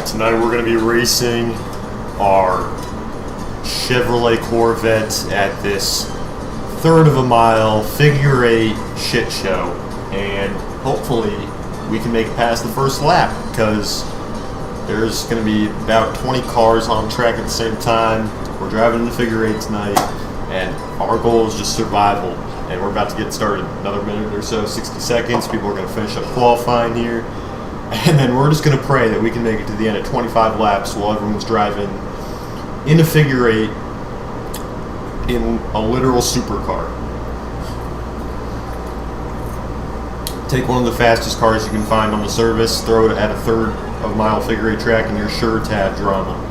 Tonight we're going to be racing our Chevrolet Corvette at this third of a mile figure eight shit show, and hopefully we can make it past the first lap because there's going to be about 20 cars on track at the same time. We're driving in the figure eight tonight, and our goal is just survival. And we're about to get started. Another minute or so, 60 seconds. People are going to finish up qualifying here. And then we're just going to pray that we can make it to the end at 25 laps while everyone's driving in a figure eight in a literal supercar. Take one of the fastest cars you can find on the service, throw it at a third of a mile figure eight track, and you're sure to have drama.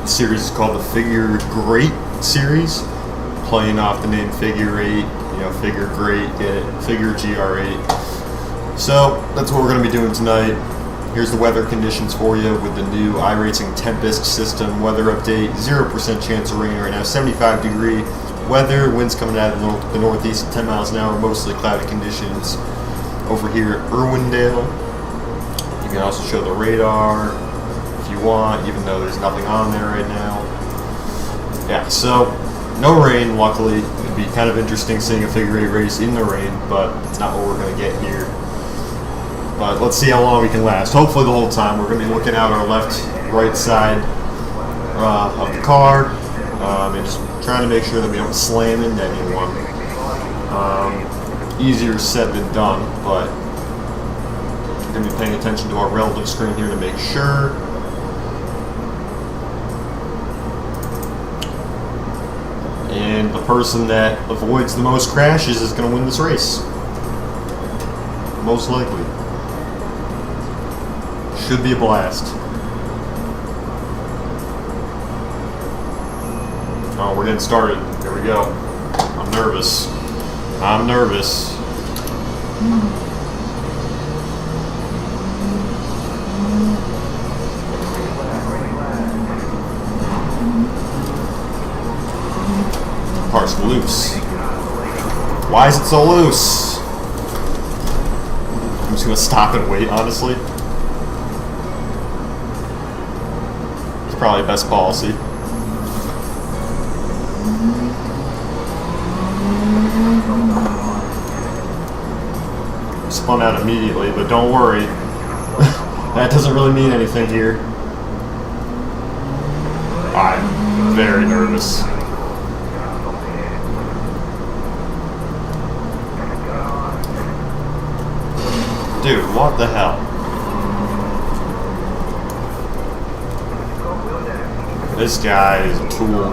Series is called the Gr8 series, playing off the name figure eight, figure great, get it, figure Gr8. So that's what we're going to be doing tonight. Here's the weather conditions for you with the new Iracing Tempest system weather update. 0% chance of rain right now, 75 degree weather, winds coming out of the northeast at 10 miles an hour, mostly cloudy conditions over here at Irwindale. You can also show the radar you want, even though there's nothing on there right now. Yeah, so no rain, luckily. It'd be kind of interesting seeing a figure eight race in the rain, but it's not what we're going to get here. But let's see how long we can last. Hopefully the whole time. We're going to be looking out our left, right side of the car, and just trying to make sure that we don't slam into anyone. Easier said than done, but we're going to be paying attention to our relative screen here to make sure. And the person that avoids the most crashes is going to win this race. Most likely. Should be a blast. Oh, we're getting started. Here we go. I'm nervous. I'm nervous. Car's loose. Why is it so loose? I'm just gonna stop and wait, honestly. It's probably best policy. Spun out immediately, but don't worry. That doesn't really mean anything here. I'm very nervous. Dude, what the hell? This guy is a tool.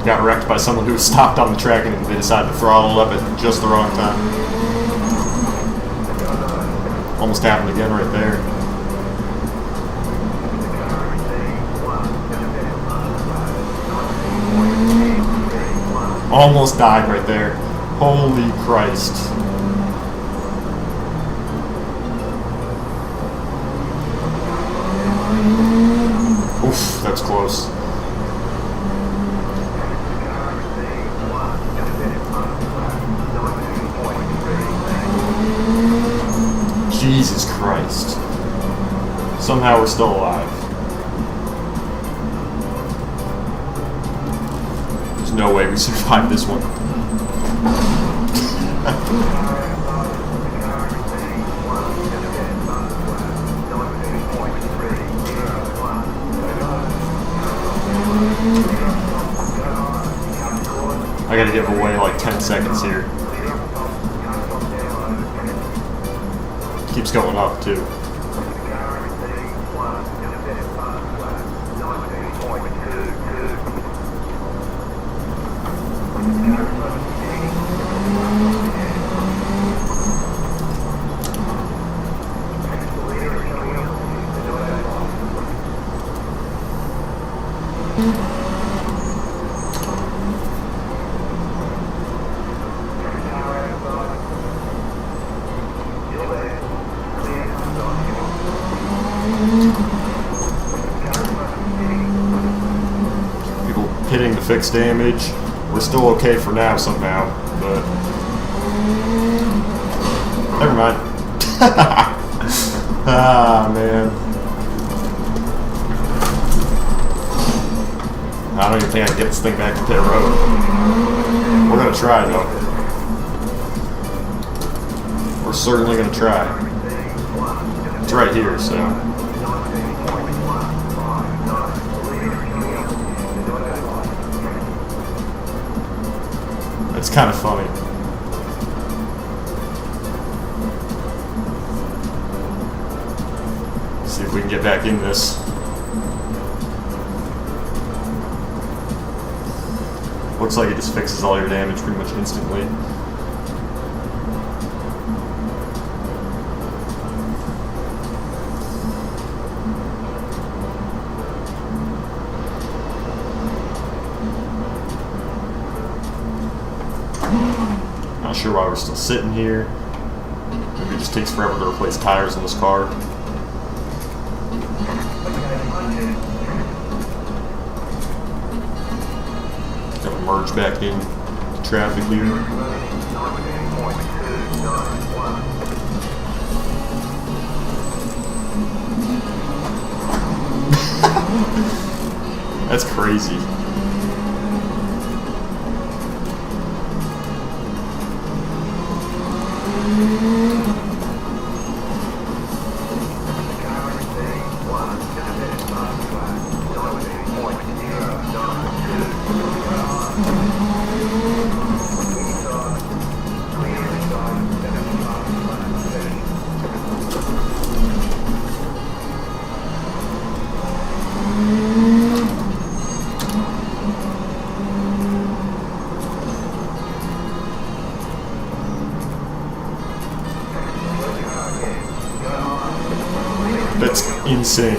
Got wrecked by someone who was stopped on the track and they decided to throttle up at just the wrong time. Almost happened again right there. Almost died right there. Holy Christ. Oof, that's close. Jesus Christ. Somehow we're still alive. No way we survived this one. I gotta give away like 10 seconds here. Keeps going up too. fix damage. We're still okay for now somehow, but never mind. Ah, man. I don't even think I can get this thing back to pit road. We're gonna try though. We're certainly gonna try. It's right here, so. It's kind of funny. See if we can get back in this. Looks like it just fixes all your damage pretty much instantly. Not sure why we're still sitting here. Maybe it just takes forever to replace tires in this car. Gotta merge back in the traffic here. That's crazy. That's insane.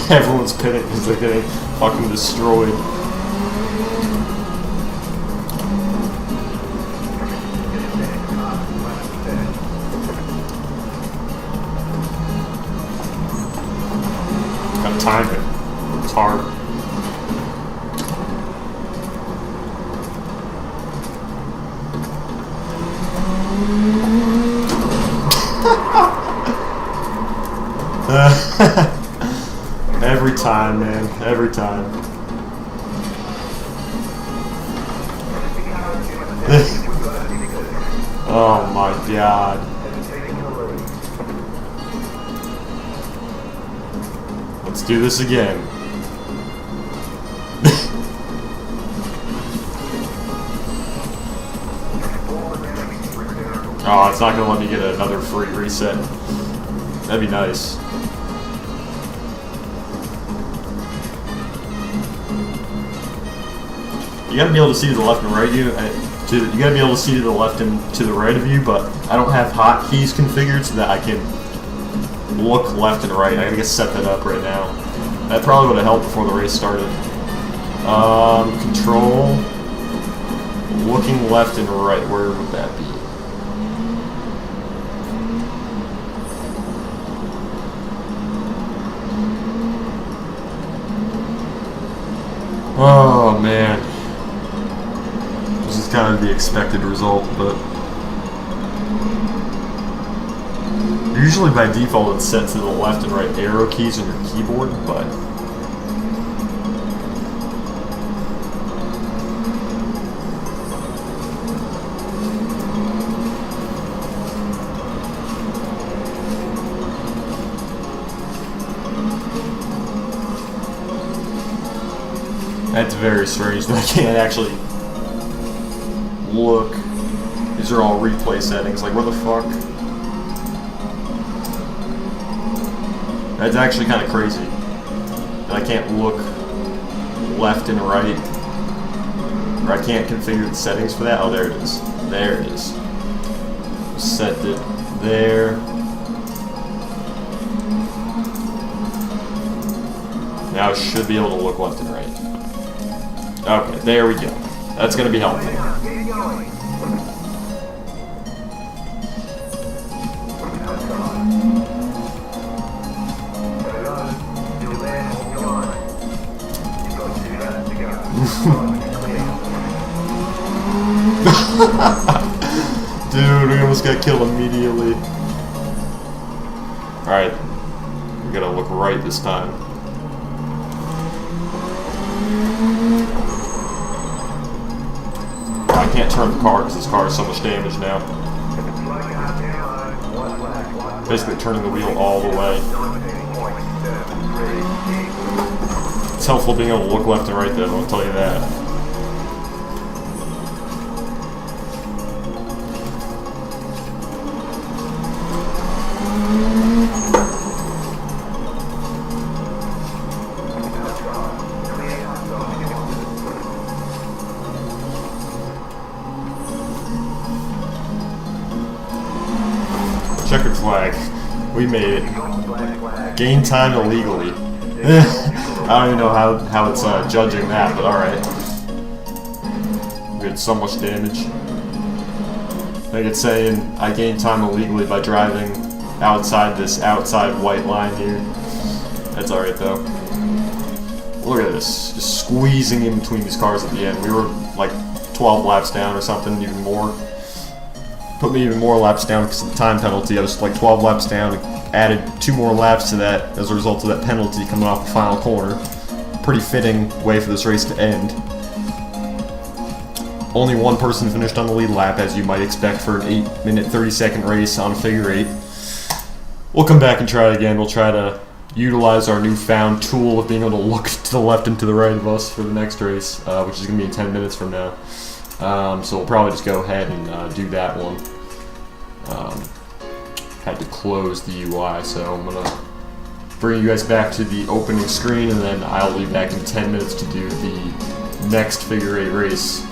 Everyone's pitting because they're getting fucking destroyed. Gotta time it. It's hard. Every time, man. Every time. Oh my god. Let's do this again. Oh, it's not gonna let me get another free reset. That'd be nice. You gotta be able to see to the left and right of you. You gotta be able to see to the left and to the right of you, but I don't have hotkeys configured so that I can look left and right. I gotta set that up right now. That probably would have helped before the race started. Control. Looking left and right. Where would that be? Oh man. This is kind of the expected result, but usually by default it's set to the left and right arrow keys on your keyboard, but that's very strange that I can't actually look. These are all replay settings. Like, what the fuck? That's actually kind of crazy. That I can't look left and right. Or I can't configure the settings for that. Oh, there it is. There it is. Set it there. Now I should be able to look left and right. Okay, there we go. That's going to be helpful. Dude, we almost got killed immediately. Alright. We gotta look right this time. I can't turn the car because this car has so much damage now. Basically turning the wheel all the way. It's helpful being able to look left and right though, I'll tell you that. Checkered flag. We made it. Gain time illegally. I don't even know how it's judging that, but alright. We had so much damage. I think it's saying I gained time illegally by driving outside this outside white line here. That's alright though. Look at this. Just squeezing in between these cars at the end. We were like 12 laps down or something, even more. Put me even more laps down because of the time penalty. I was like 12 laps down, added 2 more laps to that as a result of that penalty coming off the final corner. Pretty fitting way for this race to end. Only one person finished on the lead lap, as you might expect for an 8-minute 30-second race on figure 8. We'll come back and try it again. We'll try to utilize our newfound tool of being able to look to the left and to the right of us for the next race, which is going to be in 10 minutes from now. So we'll probably just go ahead and do that one. Had to close the UI, so I'm going to bring you guys back to the opening screen, and then I'll be back in 10 minutes to do the next figure 8 race.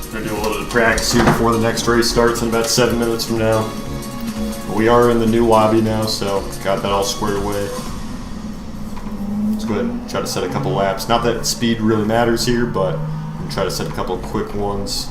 We're gonna do a little bit of practice here before the next race starts in about 7 minutes from now. We are in the new lobby now, so got that all squared away. Let's go ahead and try to set a couple laps. Not that speed really matters here, but I'm gonna try to set a couple quick ones.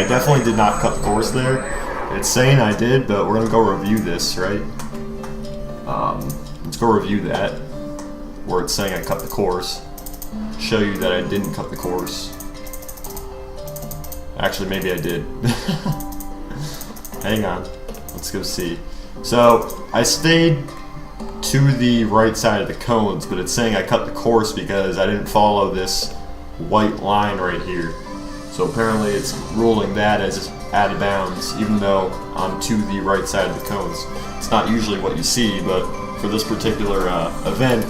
definitely did not cut the course there. It's saying I did, but we're gonna go review this, right? Let's go review that, where it's saying I cut the course. Show you that I didn't cut the course. Actually, maybe I did. Hang on, let's go see. So, I stayed to the right side of the cones, but it's saying I cut the course because I didn't follow this white line right here. So apparently it's ruling that as out of bounds, even though I'm to the right side of the cones. It's not usually what you see, but for this particular event,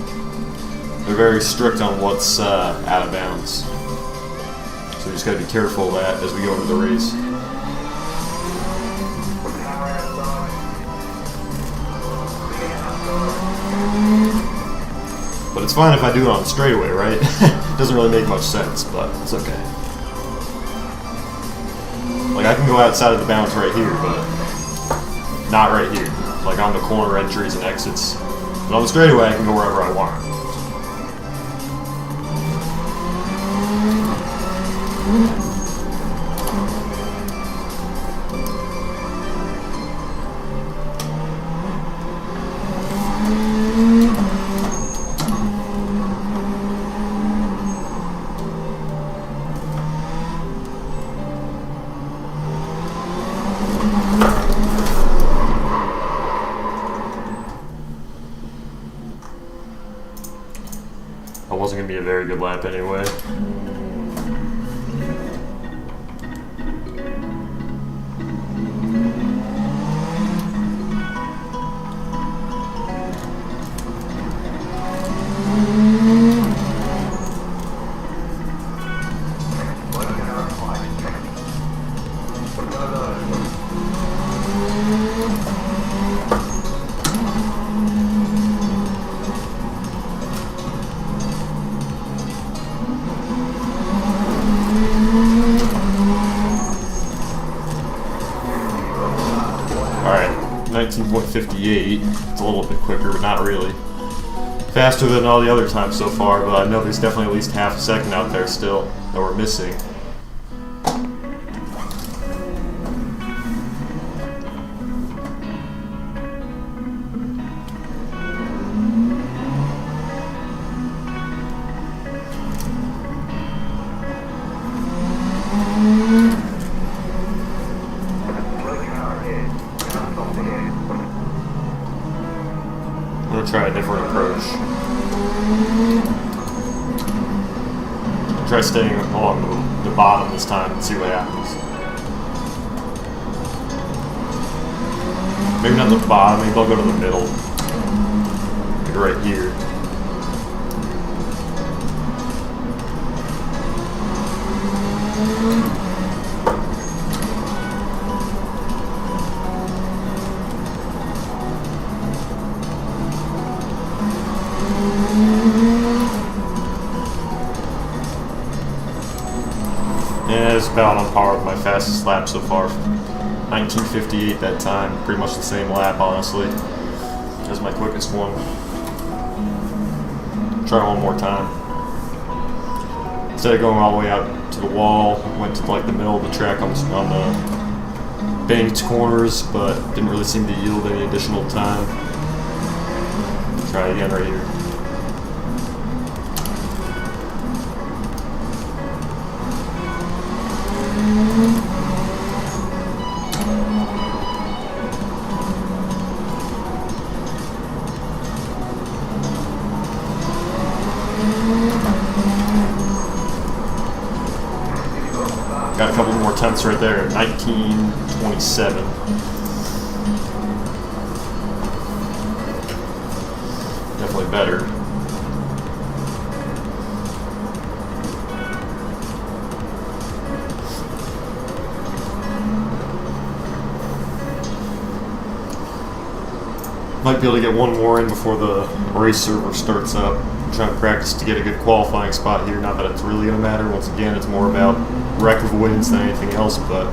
they're very strict on what's out of bounds. So we just gotta be careful of that as we go into the race. But it's fine if I do it on straightaway, right? Doesn't really make much sense, but it's okay. Like, I can go outside of the bounds right here, but not right here. Like on the corner entries and exits. But on the straightaway, I can go wherever I want. That wasn't going to be a very good lap anyway. Alright, 19.58. It's a little bit quicker, but not really. Faster than all the other times so far, but I know there's definitely at least half a second out there still that we're missing. I'm gonna try a different approach. Try staying along the bottom this time and see what happens. Maybe not the bottom, maybe I'll go to the middle. Like right here. Yeah, it's about on par with my fastest lap so far. 1958 that time. Pretty much the same lap, honestly, as my quickest one. Try one more time. Instead of going all the way out to the wall, went to like the middle of the track on the banked corners, but didn't really seem to yield any additional time. Try again right here. Got a couple more tenths right there, 19.27. Definitely better. Might be able to get one more in before the race server starts up. I'm trying to practice to get a good qualifying spot here. Not that it's really going to matter. Once again, it's more about wreck avoidance than anything else, but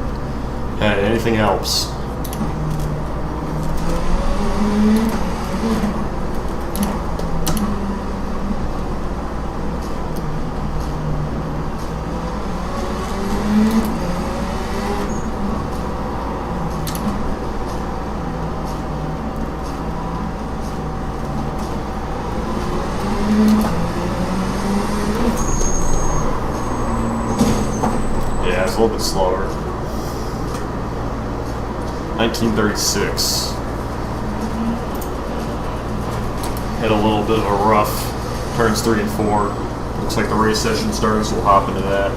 hey, anything helps. a little bit slower. 1936. Hit a little bit of a rough turns 3 and 4. Looks like the race session starting, so we'll hop into that.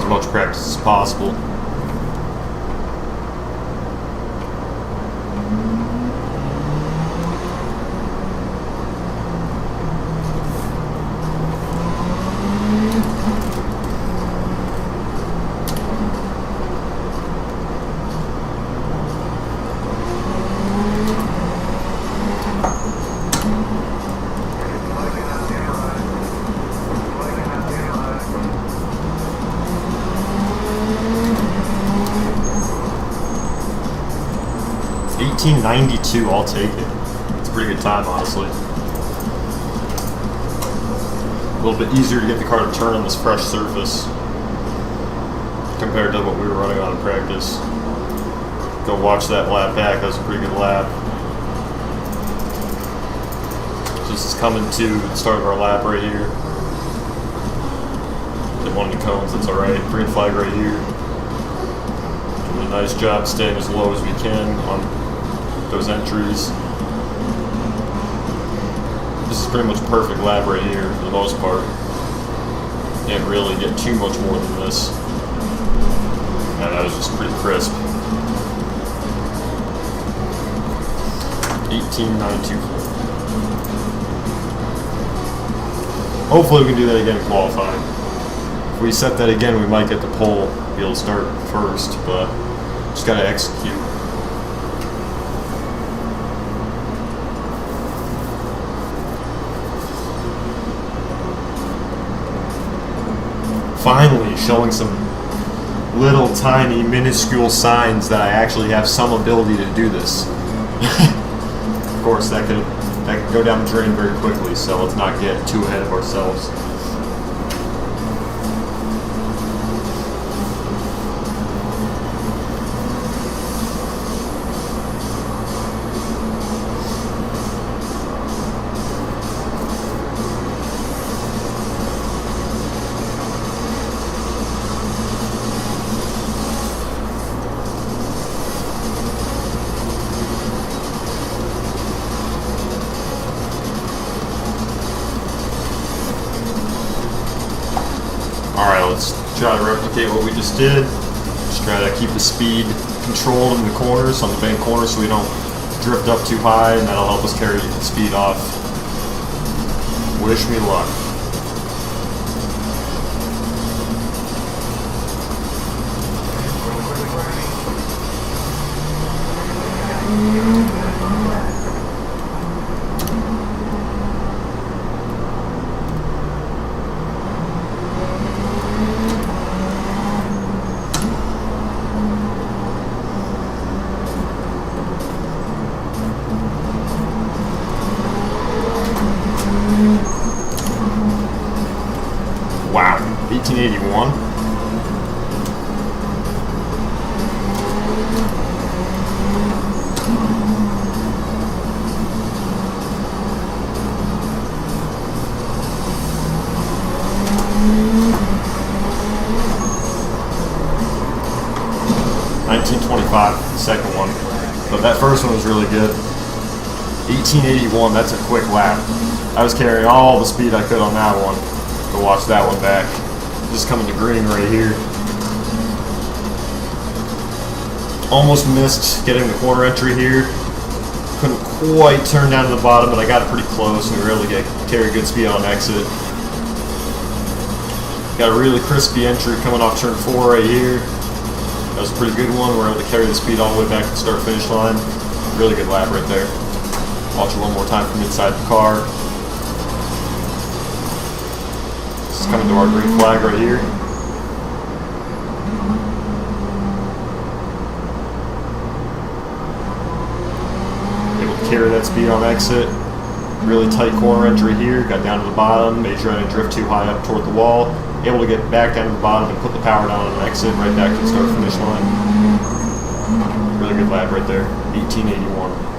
Much practice as possible. $18.92, I'll take it. It's a pretty good time, honestly. A little bit easier to get the car to turn on this fresh surface compared to what we were running on in practice. Go watch that lap back, that was a pretty good lap. This is coming to the start of our lap right here. Hit one of the cones, that's alright. Green flag right here. Doing a nice job staying as low as we can on those entries. This is pretty much a perfect lap right here for the most part. Can't really get too much more than this. And that was just pretty crisp. 18.924. Hopefully we can do that again in qualifying. If we set that again, we might get the pole, be able to start first, but just gotta execute. Finally showing some little tiny minuscule signs that I actually have some ability to do this. Of course, that could go down the drain very quickly, so let's not get too ahead of ourselves. Alright, let's try to replicate what we just did. Just try to keep the speed controlled in the corners, on the bank corners, so we don't drift up too high, and that'll help us carry the speed off. Wish me luck. Wow, 1881. $19.25, the second one, but that first one was really good. 1881, that's a quick lap. I was carrying all the speed I could on that one. Go watch that one back. Just coming to green right here. Almost missed getting the corner entry here. Couldn't quite turn down to the bottom, but I got it pretty close, and we were able to carry good speed on exit. Got a really crispy entry coming off turn 4 right here. That was a pretty good one. We're able to carry the speed all the way back to the start-finish line. Really good lap right there. Watch it one more time from inside the car. Just coming to our green flag right here. Able to carry that speed on exit. Really tight corner entry here. Got down to the bottom. Made sure I didn't drift too high up toward the wall. Able to get back down to the bottom and put the power down on an exit right back to the start finish line. Really good lap right there. 1881.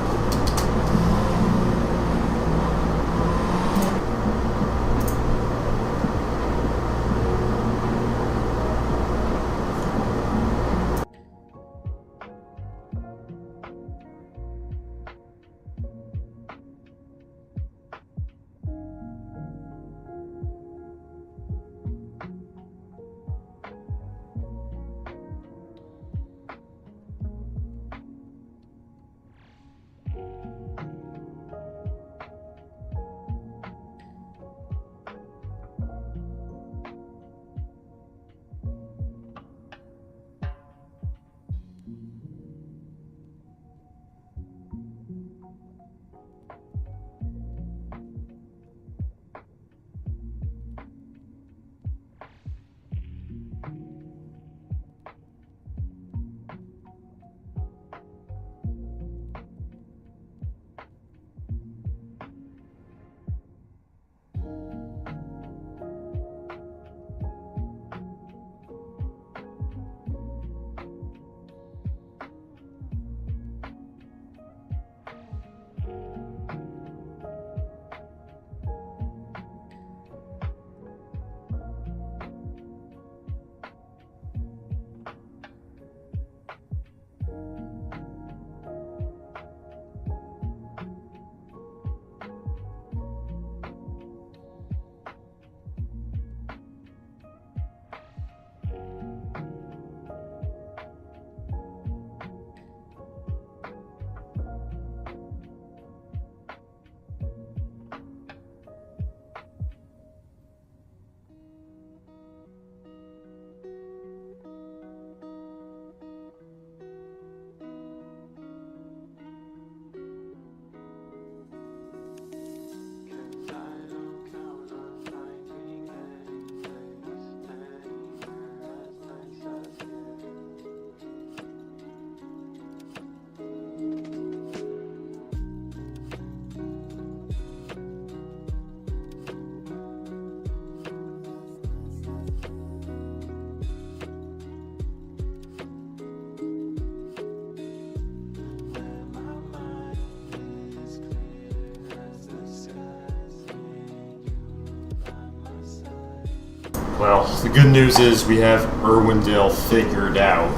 Well, the good news is we have Irwindale figured out.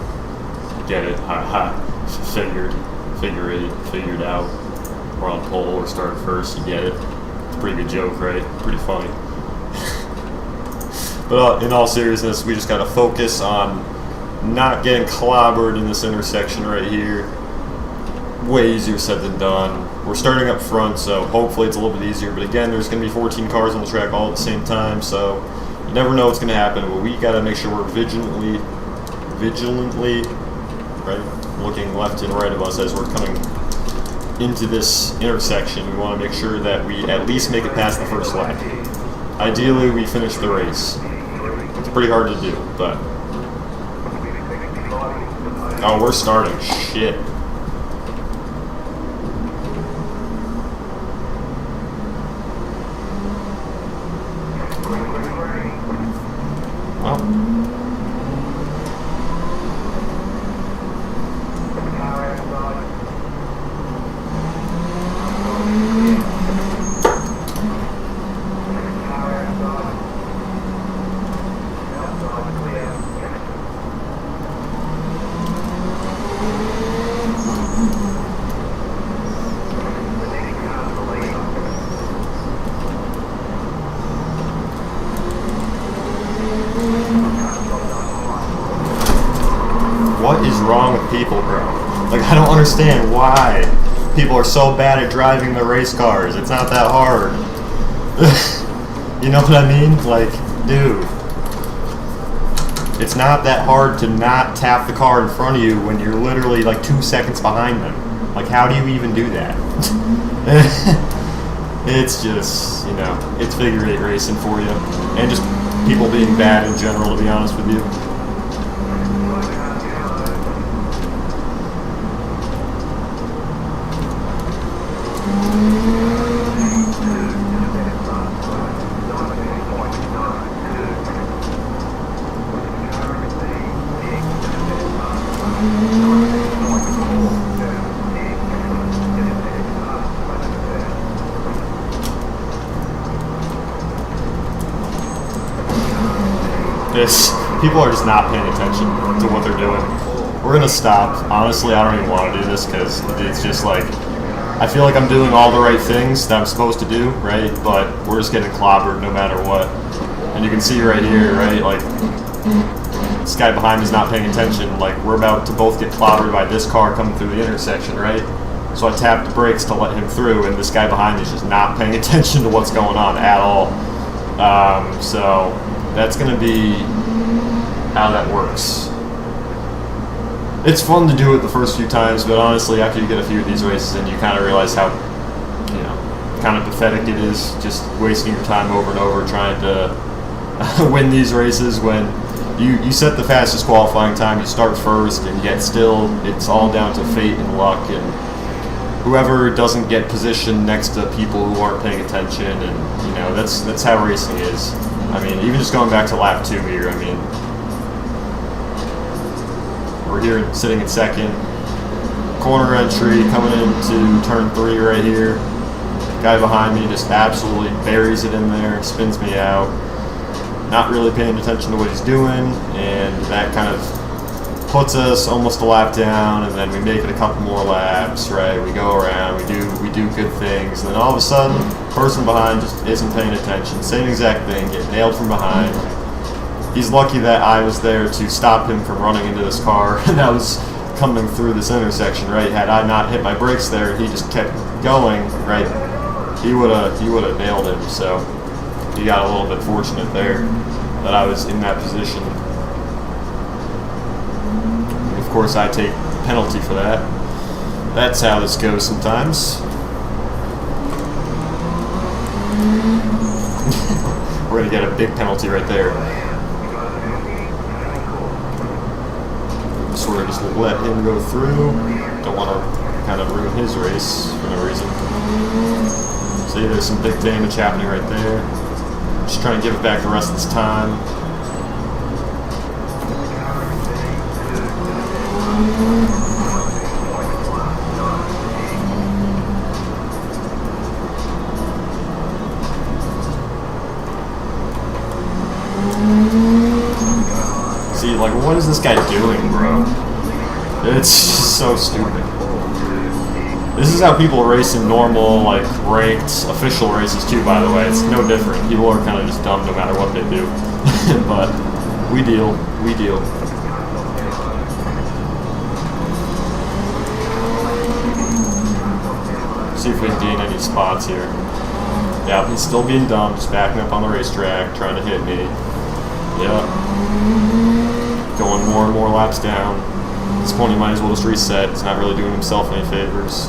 Get it? Ha. Figured out. We're on pole, we're starting first, you get it? It's a pretty good joke, right? Pretty funny. But in all seriousness, we just gotta focus on not getting clobbered in this intersection right here. Way easier said than done. We're starting up front, so hopefully it's a little bit easier. But again, there's gonna be 14 cars on the track all at the same time, so you never know what's going to happen, but we got to make sure we're vigilantly, right, looking left and right of us as we're coming into this intersection. We want to make sure that we at least make it past the first lap. Ideally, we finish the race. It's pretty hard to do, but... Oh, we're starting. Shit. What is wrong with people, bro? Like, I don't understand why people are so bad at driving the race cars. It's not that hard. You know what I mean? Like, dude. It's not that hard to not tap the car in front of you when you're literally like 2 seconds behind them. Like, how do you even do that? It's just, you know, it's figure eight racing for you. And just people being bad in general, to be honest with you. People are just not paying attention to what they're doing. We're gonna stop. Honestly, I don't even want to do this because it's just like, I feel like I'm doing all the right things that I'm supposed to do, right? But we're just getting clobbered no matter what. And you can see right here, right? Like, this guy behind me is not paying attention. Like, we're about to both get clobbered by this car coming through the intersection, right? So I tapped the brakes to let him through, and this guy behind me is just not paying attention to what's going on at all. So that's gonna be how that works. It's fun to do it the first few times, but honestly, after you get a few of these races in, you kind of realize how, you know, kind of pathetic it is just wasting your time over and over trying to win these races when you set the fastest qualifying time, you start first, and yet still it's all down to fate and luck, and whoever doesn't get positioned next to people who aren't paying attention, and you know, that's how racing is. I mean, even just going back to lap 2 here, I mean, we're here sitting in second. Corner entry coming into turn 3 right here. Guy behind me just absolutely buries it in there, spins me out. Not really paying attention to what he's doing, and that kind of puts us almost a lap down, and then we make it a couple more laps, right? We go around, we do good things, and then all of a sudden, person behind just isn't paying attention. Same exact thing, get nailed from behind. He's lucky that I was there to stop him from running into this car that was coming through this intersection, right? Had I not hit my brakes there, he just kept going, right? He would have nailed him. So he got a little bit fortunate there that I was in that position. And of course, I take penalty for that. That's how this goes sometimes. We're gonna get a big penalty right there. Sort of just let him go through. Don't want to kind of ruin his race for no reason. See, there's some big damage happening right there. Just trying to give it back the rest of this time. See, like, what is this guy doing, bro? It's just so stupid. This is how people race in normal, like, ranked official races too, by the way. It's no different. People are kind of just dumb no matter what they do. But we deal. See if we can gain any spots here. Yeah, he's still being dumb, just backing up on the racetrack, trying to hit me. Yep. Going more and more laps down. At this point, he might as well just reset. He's not really doing himself any favors.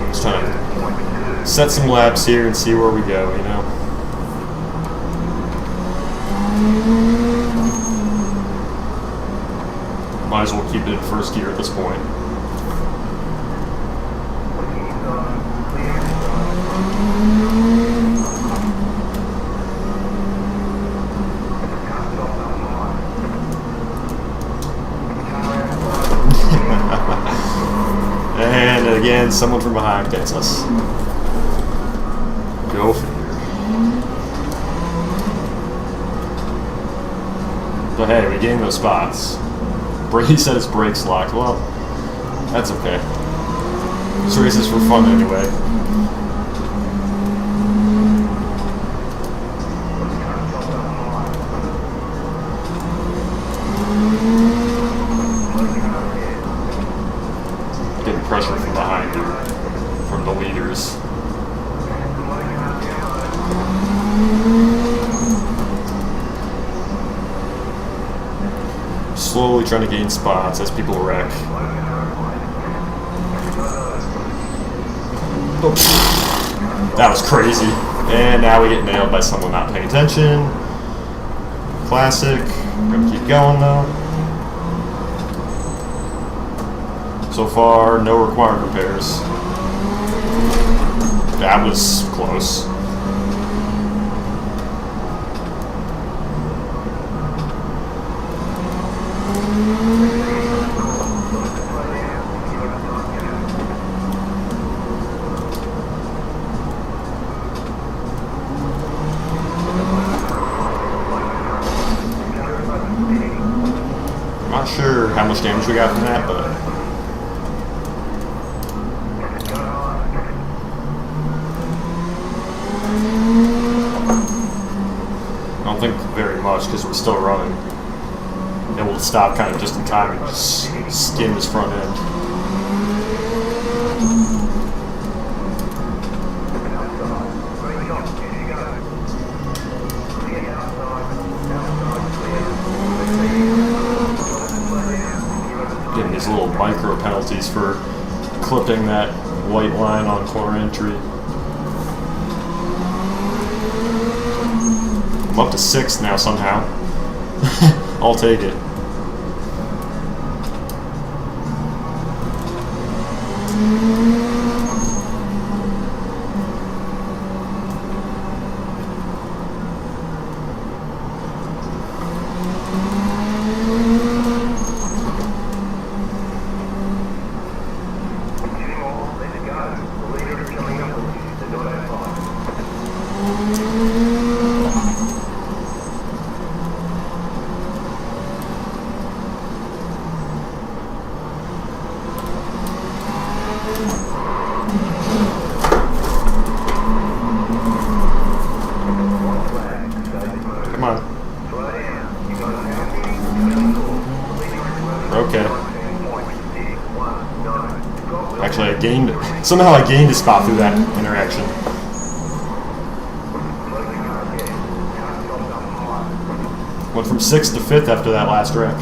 Just trying to set some laps here and see where we go, you know? Might as well keep it in first gear at this point. And again, someone from behind gets us. Go figure. But hey, we gained those spots. He said his brakes locked. Well, that's okay. This race is for fun anyway. Getting pressure from behind you, from the leaders. slowly trying to gain spots as people wreck. Oops. That was crazy. And now we get nailed by someone not paying attention. Classic. We're gonna keep going though. So far, no required repairs. That was close. I'm not sure how much damage we got from that, but I don't think very much because we're still running. Able to stop kind of just in time and just skin this front end. Getting these little micro penalties for clipping that white line on corner entry. I'm up to 6th now somehow. I'll take it. Come on. Okay. Actually, somehow I gained a spot through that interaction. Went from 6th to 5th after that last wreck.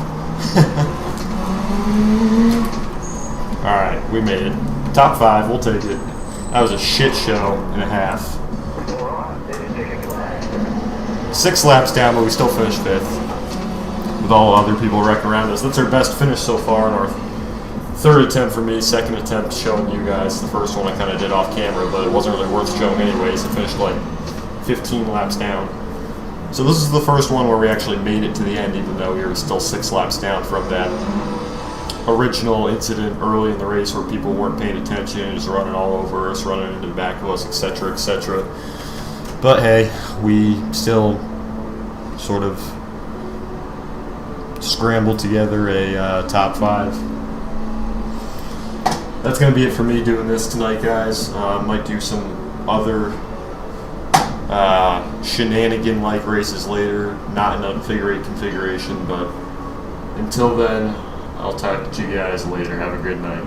Alright, we made it. Top 5, we'll take it. That was a shit show and a half. 6 laps down, but we still finished 5th. With all other people wrecking around us. That's our best finish so far in our 3rd attempt for me, 2nd attempt showing you guys. The first one I kind of did off camera, but it wasn't really worth showing anyways. It finished like 15 laps down. So this is the first one where we actually made it to the end, even though we were still 6 laps down from that original incident early in the race where people weren't paying attention, just running all over us, running into the back of us, etc., etc. But hey, we still sort of scrambled together a top 5. That's going to be it for me doing this tonight, guys. Might do some other shenanigan-like races later, not in a figure 8 configuration, but until then, I'll talk to you guys later. Have a good night.